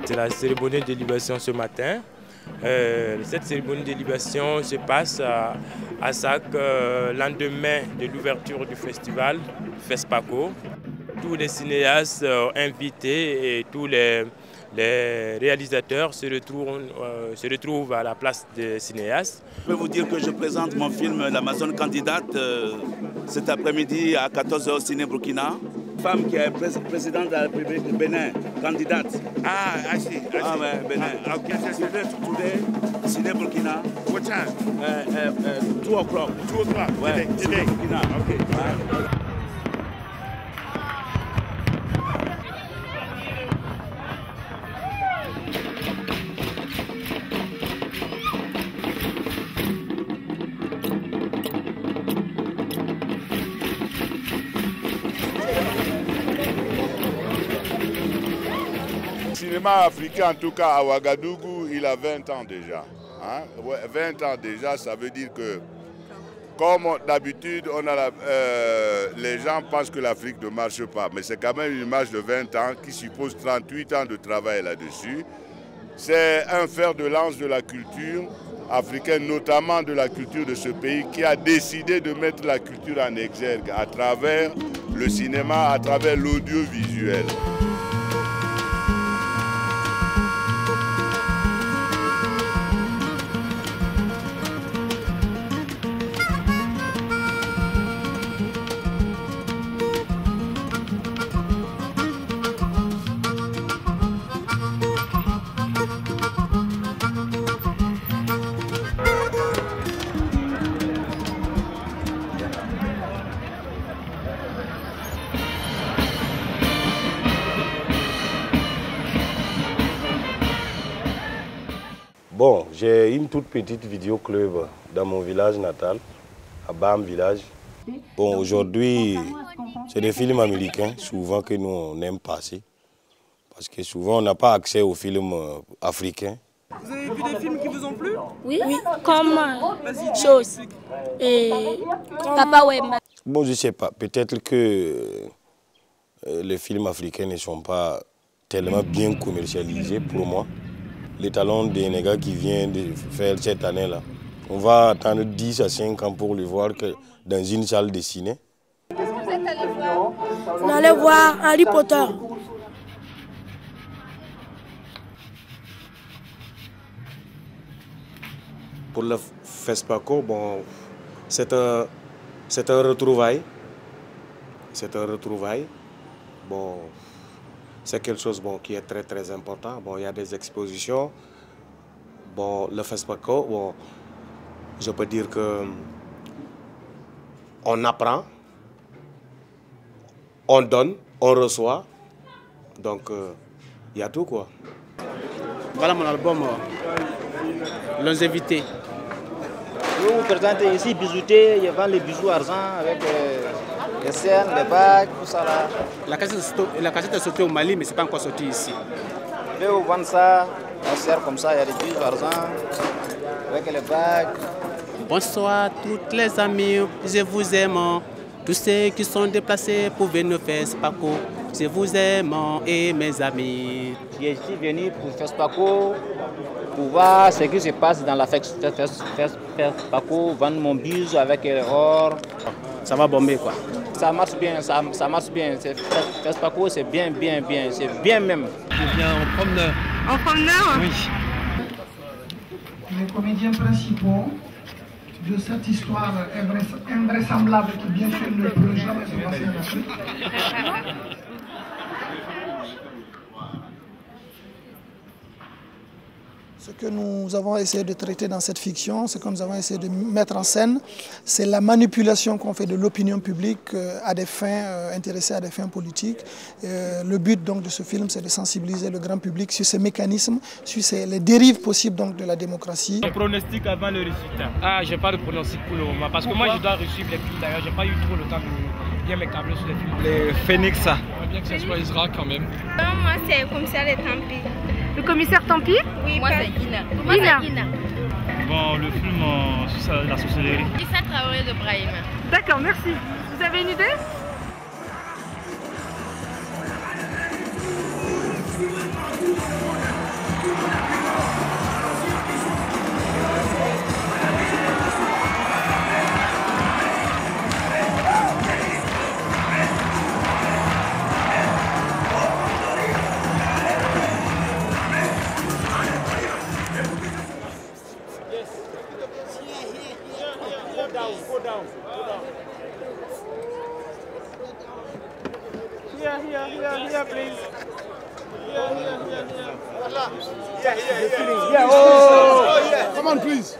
C'est la cérémonie de libération ce matin. Cette cérémonie de libération se passe à Sac, lendemain de l'ouverture du festival FESPACO. Tous les cinéastes invités et tous les réalisateurs se retrouvent à la place des cinéastes. Je peux vous dire que je présente mon film L'Amazone candidate cet après-midi à 14h au Ciné Burkina. Femme qui est présidente de la République du Bénin, candidate. I see. Ah ouais, Bénin. Okay. Today, Ciné Burkina. What time? 2 o'clock. 2 o'clock. Ouais, Today. Burkina. Okay. Le cinéma africain, en tout cas à Ouagadougou, il a 20 ans déjà. Hein? 20 ans déjà, ça veut dire que, comme d'habitude, les gens pensent que l'Afrique ne marche pas. Mais c'est quand même une marche de 20 ans qui suppose 38 ans de travail là-dessus. C'est un fer de lance de la culture africaine, notamment de la culture de ce pays, qui a décidé de mettre la culture en exergue à travers le cinéma, à travers l'audiovisuel. Bon, j'ai une toute petite vidéo club dans mon village natal, à Bam village. Bon, aujourd'hui, c'est des films américains, souvent que nous on aime passer. Parce que souvent on n'a pas accès aux films africains. Vous avez vu des films qui vous ont plu? Oui, comme Chose et Papa Wemba. Bon, je ne sais pas, peut-être que les films africains ne sont pas tellement bien commercialisés pour moi. Les talons des nègres qui viennent de faire cette année-là, on va attendre 10 à 5 ans pour le voir que dans une salle de ciné. On allait voir Harry Potter. Pour le FESPACO, bon, c'est un retrouvaille. C'est un retrouvaille. Bon, c'est quelque chose qui est très très important. Bon, il y a des expositions. Bon, le FESPACO, bon, je peux dire que on apprend, on donne, on reçoit. Donc, il y a tout quoi. Voilà mon album, Longévité. Je vais vous présenter ici Bijouté, je vends les bijoux argent avec les cernes, les bagues, tout ça là. La cassette est sortie au Mali, mais ce n'est pas encore sorti ici. Je vais vous vendre ça, on sert comme ça, il y a des bijoux argent avec les bagues. Bonsoir toutes les amis, je vous aime. Tous ceux qui sont déplacés pour venir faire FESPACO, je vous aime et mes amis. Je suis venu pour FESPACO, pour voir ce qui se passe dans la FESPACO, vendre mon bijou avec l'or. Ça va bomber quoi. Ça marche bien, ça marche bien. FESPACO, c'est bien, c'est bien même. Je viens en promeneur. En promeneur? Oui. Les comédiens principaux de cette histoire invraisemblable qui bien sûr ne peut jamais se passer en Afrique. Ce que nous avons essayé de traiter dans cette fiction, ce que nous avons essayé de mettre en scène, c'est la manipulation qu'on fait de l'opinion publique à des fins intéressées à des fins politiques. Le but donc de ce film, c'est de sensibiliser le grand public sur ces mécanismes, sur les dérives possibles donc de la démocratie. Un pronostic avant le résultat. Ah, j'ai pas de pronostic pour le moment parce que moi je dois suivre les films d'ailleurs, j'ai pas eu trop le temps de bien me câbler sur les films. Les Phoenix, ça. J'aimerais bien que ça soit Isra quand même. Moi c'est le commissaire de Tampi. Le commissaire Tampi? Oui, moi c'est Ina. Ina. Bon, le film sur la sorcellerie. Issa Traoré de Brahim. D'accord, merci. Vous avez une idée? Here, please. Yeah. Oh, yeah. Come on, please.